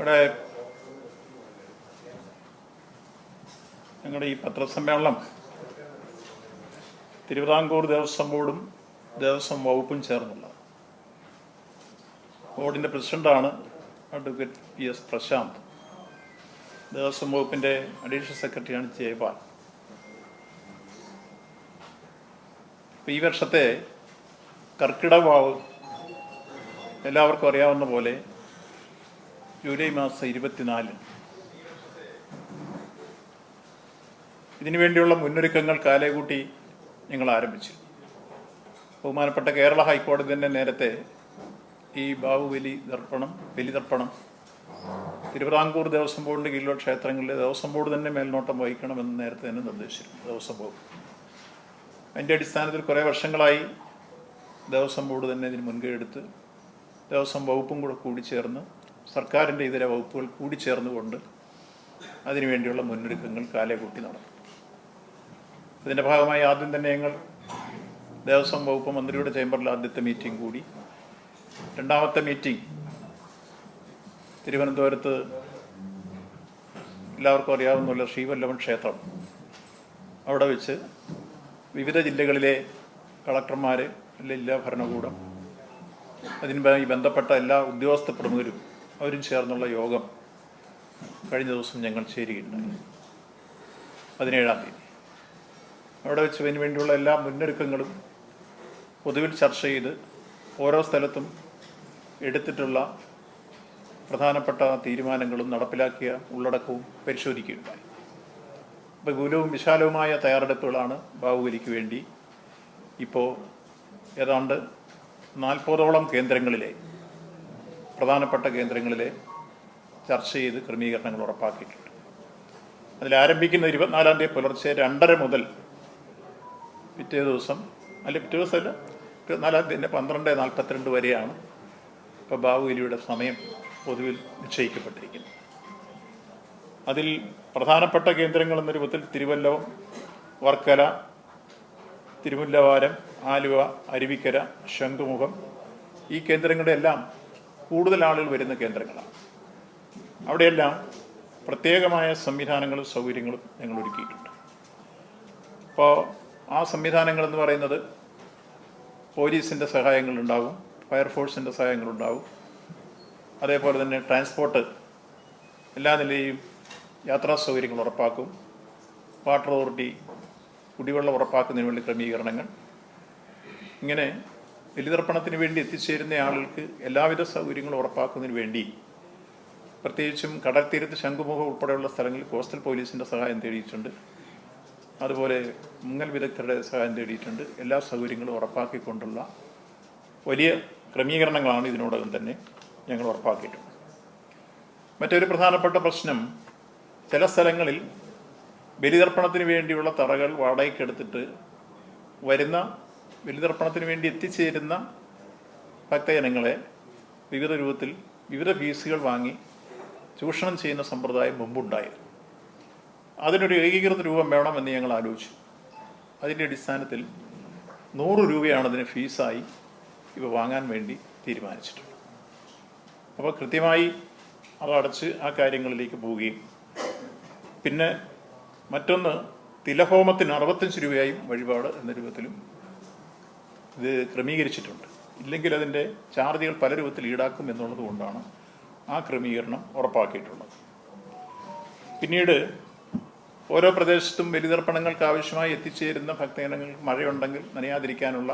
ഇവിടെ ഞങ്ങളുടെ ഈ പത്രസമ്മേളനം തിരുവിതാംകൂർ ദേവസ്വം ബോർഡും ദേവസ്വം വകുപ്പും ചേർന്നുള്ള ബോർഡിൻ്റെ പ്രസിഡൻ്റാണ് അഡ്വക്കേറ്റ് PS പ്രശാന്ത്. ദേവസ്വം വകുപ്പിൻ്റെ അഡീഷണൽ സെക്രട്ടറിയാണ് ജയപാൽ. ഈ വർഷത്തെ കർക്കിടക വാവ് എല്ലാവർക്കും അറിയാവുന്ന പോലെ ജൂലൈ മാസം 24 ഇതിനു വേണ്ടിയുള്ള മുന്നൊരുക്കങ്ങൾ കാലേകൂട്ടി ഞങ്ങൾ ആരംഭിച്ചു. ബഹുമാനപ്പെട്ട കേരള ഹൈക്കോടതി തന്നെ നേരത്തെ ഈ ബലിതർപ്പണം തിരുവിതാംകൂർ ദേവസ്വം ബോർഡിൻ്റെ കീഴിലുള്ള ക്ഷേത്രങ്ങളിലെ ദേവസ്വം ബോർഡ് തന്നെ മേൽനോട്ടം വഹിക്കണമെന്ന് നേരത്തെ തന്നെ നിർദ്ദേശിച്ചിരുന്നു ദേവസ്വം ബോർഡ്. അതിൻ്റെ അടിസ്ഥാനത്തിൽ കുറേ വർഷങ്ങളായി ദേവസ്വം ബോർഡ് തന്നെ ഇതിന് മുൻകൈ എടുത്ത് ദേവസ്വം വകുപ്പും കൂടെ കൂടിച്ചേർന്ന് സർക്കാരിൻ്റെ ഇതര വകുപ്പുകൾ കൂടിച്ചേർന്നുകൊണ്ട് അതിനുവേണ്ടിയുള്ള മുന്നൊരുക്കങ്ങൾ കാലേകൂട്ടി നടന്നു. ഇതിൻ്റെ ഭാഗമായി ആദ്യം തന്നെ ഞങ്ങൾ ദേവസ്വം വകുപ്പ് മന്ത്രിയുടെ ചേംബറിൽ ആദ്യത്തെ മീറ്റിംഗ് കൂടി. രണ്ടാമത്തെ മീറ്റിംഗ് തിരുവനന്തപുരത്ത് എല്ലാവർക്കും അറിയാവുന്ന ശ്രീവല്ലഭൻ ക്ഷേത്രം അവിടെ വെച്ച് വിവിധ ജില്ലകളിലെ കളക്ടർമാർ, ജില്ലാ ഭരണകൂടം, അതിനുമായി ബന്ധപ്പെട്ട എല്ലാ ഉദ്യോഗസ്ഥ പ്രമുഖരും അവരും ചേർന്നുള്ള യോഗം കഴിഞ്ഞ ദിവസം ഞങ്ങൾ ചേരുകയുണ്ടായി. 17-ാം തീയതി അവിടെ വെച്ച് അതിനു വേണ്ടിയുള്ള എല്ലാ മുന്നൊരുക്കങ്ങളും പൊതുവിൽ ചർച്ച ചെയ്ത് ഓരോ സ്ഥലത്തും എടുത്തിട്ടുള്ള പ്രധാനപ്പെട്ട തീരുമാനങ്ങളും നടപ്പിലാക്കിയ ഉള്ളടക്കവും പരിശോധിക്കുകയുണ്ടായി. വിപുലവും വിശാലവുമായ തയ്യാറെടുപ്പുകളാണ് ബാഹുബലിക്ക് വേണ്ടി ഇപ്പോൾ ഏതാണ്ട് 40ഓളം കേന്ദ്രങ്ങളിലെ പ്രധാനപ്പെട്ട കേന്ദ്രങ്ങളിലെ ചർച്ച ചെയ്ത് ക്രമീകരണങ്ങൾ ഉറപ്പാക്കിയിട്ടുണ്ട്. അതിലാരംഭിക്കുന്ന 24-ാം തീയതി പുലർച്ചെ 2:30 മുതൽ പിറ്റേ ദിവസമല്ല 24-ാം തീയതി 12:42 വരെയാണ് ഇപ്പോൾ ബാഹുബലിയുടെ സമയം പൊതുവിൽ നിശ്ചയിക്കപ്പെട്ടിരിക്കുന്നത്. അതിൽ പ്രധാനപ്പെട്ട കേന്ദ്രങ്ങൾ എന്ന രൂപത്തിൽ തിരുവല്ലം, വർക്കല, തിരുമുല്ലവാരം, ആലുവ, അരുവിക്കര, ശംഖുമുഖം, ഈ കേന്ദ്രങ്ങളുടെ എല്ലാം കൂടുതൽ ആളുകൾ വരുന്ന കേന്ദ്രങ്ങളാണ്. അവിടെയെല്ലാം പ്രത്യേകമായ സംവിധാനങ്ങളും സൗകര്യങ്ങളും ഞങ്ങൾ ഒരുക്കിയിട്ടുണ്ട്. അപ്പോൾ ആ സംവിധാനങ്ങളെന്ന് പറയുന്നത് പോലീസിൻ്റെ സഹായങ്ങളുണ്ടാവും, ഫയർഫോഴ്സിൻ്റെ സഹായങ്ങളുണ്ടാവും, അതേപോലെ തന്നെ ട്രാൻസ്പോർട്ട് എല്ലാ നിലയും യാത്രാ സൗകര്യങ്ങൾ ഉറപ്പാക്കും, വാട്ടർ അതോറിറ്റി കുടിവെള്ളം ഉറപ്പാക്കുന്നതിന് വേണ്ടി ക്രമീകരണങ്ങൾ, ഇങ്ങനെ ബലിതർപ്പണത്തിന് വേണ്ടി എത്തിച്ചേരുന്ന ആളുകൾക്ക് എല്ലാവിധ സൗകര്യങ്ങളും ഉറപ്പാക്കുന്നതിന് വേണ്ടി പ്രത്യേകിച്ചും കടൽ തീരത്ത് ശംഖുമുഖം ഉൾപ്പെടെയുള്ള സ്ഥലങ്ങളിൽ കോസ്റ്റൽ പോലീസിൻ്റെ സഹായം തേടിയിട്ടുണ്ട്. അതുപോലെ മുങ്ങൽ വിദഗ്ധരുടെ സഹായം തേടിയിട്ടുണ്ട്. എല്ലാ സൗകര്യങ്ങളും ഉറപ്പാക്കിക്കൊണ്ടുള്ള വലിയ ക്രമീകരണങ്ങളാണ് ഇതിനോടകം തന്നെ ഞങ്ങൾ ഉറപ്പാക്കിയിട്ടുണ്ട്. മറ്റൊരു പ്രധാനപ്പെട്ട പ്രശ്നം, ചില സ്ഥലങ്ങളിൽ ബലിതർപ്പണത്തിന് വേണ്ടിയുള്ള തറകൾ വാടകയ്ക്കെടുത്തിട്ട് വരുന്ന ബലിതർപ്പണത്തിന് വേണ്ടി എത്തിച്ചേരുന്ന ഭക്തജനങ്ങളെ വിവിധ രൂപത്തിൽ വിവിധ ഫീസുകൾ വാങ്ങി ചൂഷണം ചെയ്യുന്ന സമ്പ്രദായം മുമ്പുണ്ടായിരുന്നു. അതിനൊരു ഏകീകൃത രൂപം വേണമെന്ന് ഞങ്ങൾ ആലോചിച്ചു. അതിൻ്റെ അടിസ്ഥാനത്തിൽ 100 രൂപയാണ് അതിന് ഫീസായി ഇവ വാങ്ങാൻ വേണ്ടി തീരുമാനിച്ചിട്ടുള്ളത്. അപ്പോൾ കൃത്യമായി അതടച്ച് ആ കാര്യങ്ങളിലേക്ക് പോവുകയും, പിന്നെ മറ്റൊന്ന് തിലഹോമത്തിന് 65 രൂപയായും വഴിപാട് എന്ന രൂപത്തിലും ഇത് ക്രമീകരിച്ചിട്ടുണ്ട്. ഇല്ലെങ്കിൽ അതിൻ്റെ ചാർജുകൾ പല രൂപത്തിൽ ഈടാക്കും എന്നുള്ളത് കൊണ്ടാണ് ആ ക്രമീകരണം ഉറപ്പാക്കിയിട്ടുള്ളത്. പിന്നീട് ഓരോ പ്രദേശത്തും ബലിതർപ്പണങ്ങൾക്ക് ആവശ്യമായി എത്തിച്ചേരുന്ന ഭക്തജനങ്ങൾ മഴയുണ്ടെങ്കിൽ നനയാതിരിക്കാനുള്ള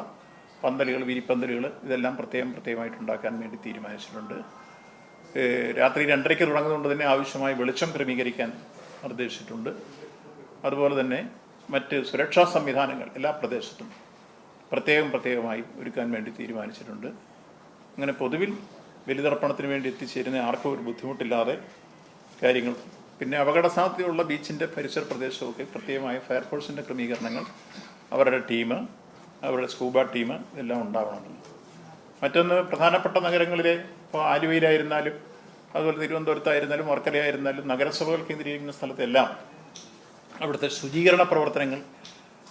പന്തലുകൾ, വിരിപ്പന്തലുകൾ, ഇതെല്ലാം പ്രത്യേകമായിട്ട് ഉണ്ടാക്കാൻ വേണ്ടി തീരുമാനിച്ചിട്ടുണ്ട്. രാത്രി 2:30 തുടങ്ങുന്നതുകൊണ്ട് തന്നെ ആവശ്യമായി വെളിച്ചം ക്രമീകരിക്കാൻ നിർദ്ദേശിച്ചിട്ടുണ്ട്. അതുപോലെ തന്നെ മറ്റ് സുരക്ഷാ സംവിധാനങ്ങൾ എല്ലാ പ്രദേശത്തും പ്രത്യേകമായി ഒരുക്കാൻ വേണ്ടി തീരുമാനിച്ചിട്ടുണ്ട്. അങ്ങനെ പൊതുവിൽ ബലിതർപ്പണത്തിന് വേണ്ടി എത്തിച്ചേരുന്ന ആർക്കും ഒരു ബുദ്ധിമുട്ടില്ലാതെ കാര്യങ്ങൾ, പിന്നെ അപകട സാധ്യതയുള്ള ബീച്ചിൻ്റെ പരിസര പ്രദേശമൊക്കെ പ്രത്യേകമായ ഫയർഫോഴ്സിൻ്റെ ക്രമീകരണങ്ങൾ, അവരുടെ ടീം, അവരുടെ സ്കൂബ ടീം ഇതെല്ലാം ഉണ്ടാവണമെന്ന്. മറ്റൊന്ന്, പ്രധാനപ്പെട്ട നഗരങ്ങളിലെ ഇപ്പോൾ ആലുവയിലായിരുന്നാലും അതുപോലെ തിരുവനന്തപുരത്തായിരുന്നാലും വർക്കലയായിരുന്നാലും നഗരസഭകൾ കേന്ദ്രീകരിക്കുന്ന സ്ഥലത്തെല്ലാം അവിടുത്തെ ശുചീകരണ പ്രവർത്തനങ്ങൾ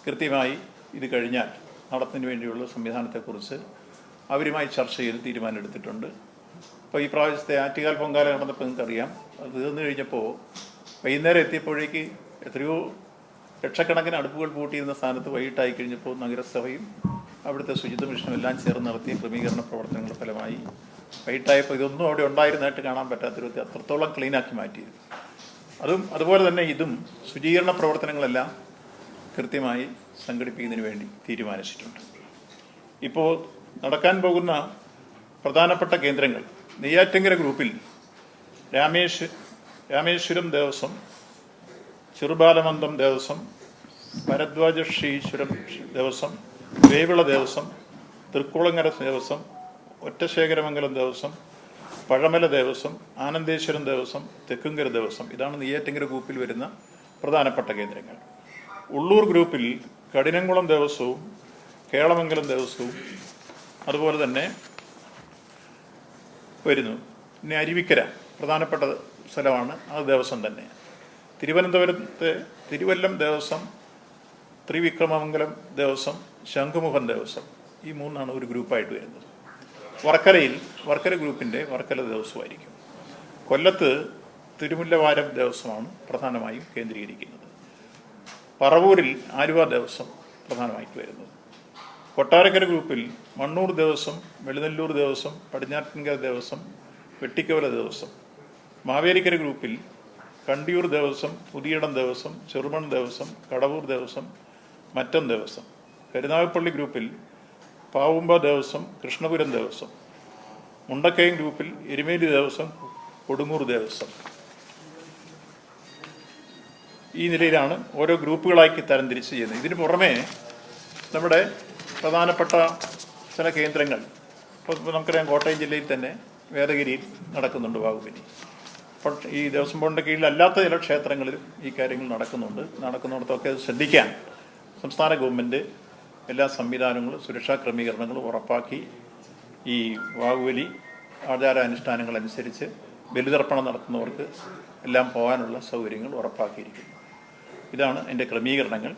കൃത്യമായി ഇത് കഴിഞ്ഞാൽ നടത്തുന്നതിന് വേണ്ടിയുള്ള സംവിധാനത്തെക്കുറിച്ച് അവരുമായി ചർച്ച ചെയ്ത് തീരുമാനമെടുത്തിട്ടുണ്ട്. ഇപ്പോൾ ഈ പ്രാവശ്യത്തെ ആറ്റുകാൽ പൊങ്കാല നടന്നപ്പോൾ നിങ്ങൾക്കറിയാം, അത് തീർന്നു കഴിഞ്ഞപ്പോൾ വൈകുന്നേരം എത്തിയപ്പോഴേക്ക് എത്രയോ ലക്ഷക്കണക്കിന് അടുപ്പുകൾ പൂട്ടിയിരുന്ന സ്ഥാനത്ത് വൈകിട്ടായി കഴിഞ്ഞപ്പോൾ നഗരസഭയും അവിടുത്തെ ശുചിത്വ മിഷനും എല്ലാം ചേർന്ന് നടത്തിയ ക്രമീകരണ പ്രവർത്തനങ്ങളുടെ ഫലമായി വൈകിട്ടായപ്പോൾ ഇതൊന്നും അവിടെ ഉണ്ടായിരുന്നതായിട്ട് കാണാൻ പറ്റാത്തൊരു അത്രത്തോളം ക്ലീനാക്കി മാറ്റിയത്. അതുപോലെ തന്നെ ഇതും ശുചീകരണ പ്രവർത്തനങ്ങളെല്ലാം കൃത്യമായി സംഘടിപ്പിക്കുന്നതിന് വേണ്ടി തീരുമാനിച്ചിട്ടുണ്ട്. ഇപ്പോൾ നടക്കാൻ പോകുന്ന പ്രധാനപ്പെട്ട കേന്ദ്രങ്ങൾ നെയ്യാറ്റിൻകര ഗ്രൂപ്പിൽ രാമേശ്വരം ദേവസ്വം, ചെറുബാലമന്ദം ദേവസ്വം, ഭരദ്വാജ ശ്രീശ്വരം ദേവസ്വം, വേവിള ദേവസ്വം, തൃക്കുളങ്ങര ദേവസ്വം, ഒറ്റശേഖരമംഗലം ദേവസ്വം, പഴമല ദേവസ്വം, ആനന്ദേശ്വരം ദേവസ്വം, തെക്കുംകര ദേവസ്വം. ഇതാണ് നെയ്യാറ്റിൻകര ഗ്രൂപ്പിൽ വരുന്ന പ്രധാനപ്പെട്ട കേന്ദ്രങ്ങൾ. ഉള്ളൂർ ഗ്രൂപ്പിൽ കഠിനംകുളം ദേവസ്വവും കേളമംഗലം ദേവസ്വവും അതുപോലെ തന്നെ വരുന്നു. പിന്നെ അരുവിക്കര പ്രധാനപ്പെട്ട സ്ഥലമാണ്, അത് ദേവസ്വം തന്നെ. തിരുവനന്തപുരത്തെ തിരുവല്ലം ദേവസ്വം, ത്രിവിക്രമമംഗലം ദേവസ്വം, ശംഖുമുഖം ദേവസ്വം, ഈ മൂന്നാണ് ഒരു ഗ്രൂപ്പായിട്ട് വരുന്നത്. വർക്കല ഗ്രൂപ്പിൻ്റെ വർക്കല ദേവസ്വമായിരിക്കും. കൊല്ലത്ത് തിരുമുല്ലവാരം ദേവസ്വമാണ് പ്രധാനമായും കേന്ദ്രീകരിക്കുന്നത്. പറവൂരിൽ ആലുവ ദേവസ്വം പ്രധാനമായിട്ട് വരുന്നത്. കൊട്ടാരക്കര ഗ്രൂപ്പിൽ മണ്ണൂർ ദേവസ്വം, വെളുനല്ലൂർ ദേവസ്വം, പടിഞ്ഞാറ്റിൻകര ദേവസ്വം, വെട്ടിക്കവല ദേവസ്വം. മാവേലിക്കര ഗ്രൂപ്പിൽ കണ്ടിയൂർ ദേവസ്വം, പുതിയിടം ദേവസ്വം, ചെറുമൺ ദേവസ്വം, കടവൂർ ദേവസ്വം, മറ്റം ദേവസ്വം. കരുനാഗപ്പള്ളി ഗ്രൂപ്പിൽ പാവുമ്പ ദേവസ്വം, കൃഷ്ണപുരം ദേവസ്വം. മുണ്ടക്കയം ഗ്രൂപ്പിൽ എരുമേലി ദേവസ്വം, കൊടുങ്ങൂർ ദേവസ്വം. ഈ നിലയിലാണ് ഓരോ ഗ്രൂപ്പുകളാക്കി തരംതിരിച്ച് ചെയ്യുന്നത്. ഇതിന് പുറമെ നമ്മുടെ പ്രധാനപ്പെട്ട ചില കേന്ദ്രങ്ങൾ, ഇപ്പോൾ നമുക്കറിയാം കോട്ടയം ജില്ലയിൽ തന്നെ വേദഗിരിയിൽ നടക്കുന്നുണ്ട് വാവുബലി. അപ്പോൾ ഈ ദേവസ്വം ബോർഡിൻ്റെ കീഴിലല്ലാത്ത ചില ക്ഷേത്രങ്ങളിലും ഈ കാര്യങ്ങൾ നടക്കുന്നിടത്തൊക്കെ ശ്രദ്ധിക്കാൻ സംസ്ഥാന ഗവൺമെൻറ് എല്ലാ സംവിധാനങ്ങളും സുരക്ഷാ ക്രമീകരണങ്ങളും ഉറപ്പാക്കി ഈ വാവുബലി ആചാരാനുഷ്ഠാനങ്ങളനുസരിച്ച് ബലിതർപ്പണം നടത്തുന്നവർക്ക് എല്ലാം പോകാനുള്ള സൗകര്യങ്ങൾ ഉറപ്പാക്കിയിരിക്കുന്നു. ഇതാണ് എൻ്റെ ക്രമീകരണങ്ങൾ.